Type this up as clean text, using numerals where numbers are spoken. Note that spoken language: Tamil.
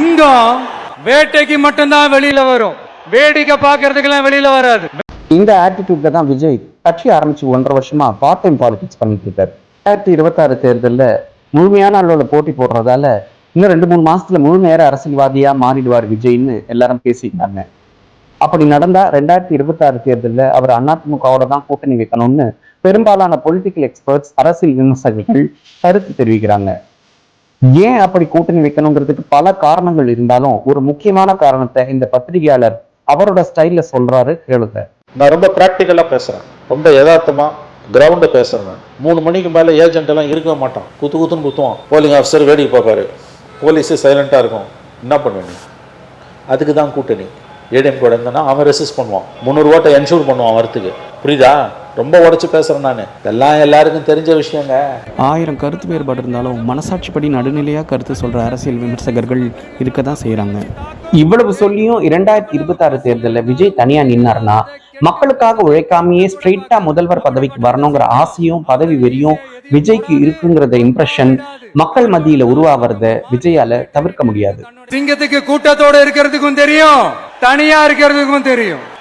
சிங்கம் வேட்டைக்கு மட்டும்தான் வெளியில வரும், வேடிக்கை பார்க்கறதுக்கெல்லாம் வெளியில வராது. இந்த ஆட்டிடியூட்ல தான் விஜய் கட்சி ஆரம்பிச்சு 1.5 வருஷமா பார்ட் டைம் பாலிடிக்ஸ் பண்ணிட்டு இருக்காரு. 2026 தேர்தலில் முழுமையான அளவில் போட்டி போடுறதால இன்னும் 2-3 மாசத்துல முழு நேர அரசியல்வாதியா மாறிடுவார் விஜய்னு எல்லாரும் பேசிக்கிறாங்க. அப்படி நடந்தா 2026 தேர்தலில் அவர் அதிமுகவோட தான் கூட்டணி வைக்கணும்னு பெரும்பாலான பொலிட்டிக்கல் எக்ஸ்பர்ட்ஸ், அரசியல் விமர்சகர்கள் கருத்து தெரிவிக்கிறாங்க. ஏன் அப்படி கூட்டணி வைக்கணுங்கிறதுக்கு பல காரணங்கள் இருந்தாலும் ஒரு முக்கியமான காரணத்தை இந்த பத்திரிகையாளர் அவரோட ஸ்டைல்ல சொல்றாரு, கேளுங்க. நான் ரொம்ப ப்ராக்டிக்கலாக பேசுகிறேன், ரொம்ப யதார்த்தமாக கிரவுண்டை பேசுகிறேன். 3 மணிக்கு மேலே ஏஜென்ட் எல்லாம் இருக்கவே மாட்டான், குத்துன்னு குத்துவான். போலிங் ஆஃபீஸர் வேடிக்கை பார்ப்பாரு, போலீஸு சைலண்ட்டாக இருக்கும். என்ன பண்ணுவேன்? அதுக்கு தான் கூட்டணி. ஏடிஎம் கூட இருந்தேன்னா அவன் ரெசிஸ்ட் பண்ணுவான், 300 ஓட்டை என்ஷூர் பண்ணுவான் வரத்துக்கு. புரியுதா? ரொம்ப உடச்சி பேசுகிறேன் நான். இதெல்லாம் எல்லாருக்கும் தெரிஞ்ச விஷயங்க. 1000 கருத்து வேறுபாடு இருந்தாலும் மனசாட்சிப்படி நடுநிலையாக கருத்து சொல்கிற அரசியல் விமர்சகர்கள் இருக்க தான் செய்கிறாங்க. இவ்வளவு சொல்லியும் 2026 தேர்தலில் விஜய் தனியா நின்னார்னா மக்களுக்காக உழைக்காமையே ஸ்ட்ரெயிட்டா முதல்வர் பதவிக்கு வரணுங்கிற ஆசையும் பதவி வெறியும் விஜய்க்கு இருக்குங்கிறத இம்ப்ரெஷன் மக்கள் மத்தியில உருவாவத விஜயால தவிர்க்க முடியாது. சிங்கத்துக்கு கூட்டத்தோட இருக்கிறதுக்கும் தெரியும், தனியா இருக்கிறதுக்கும் தெரியும்.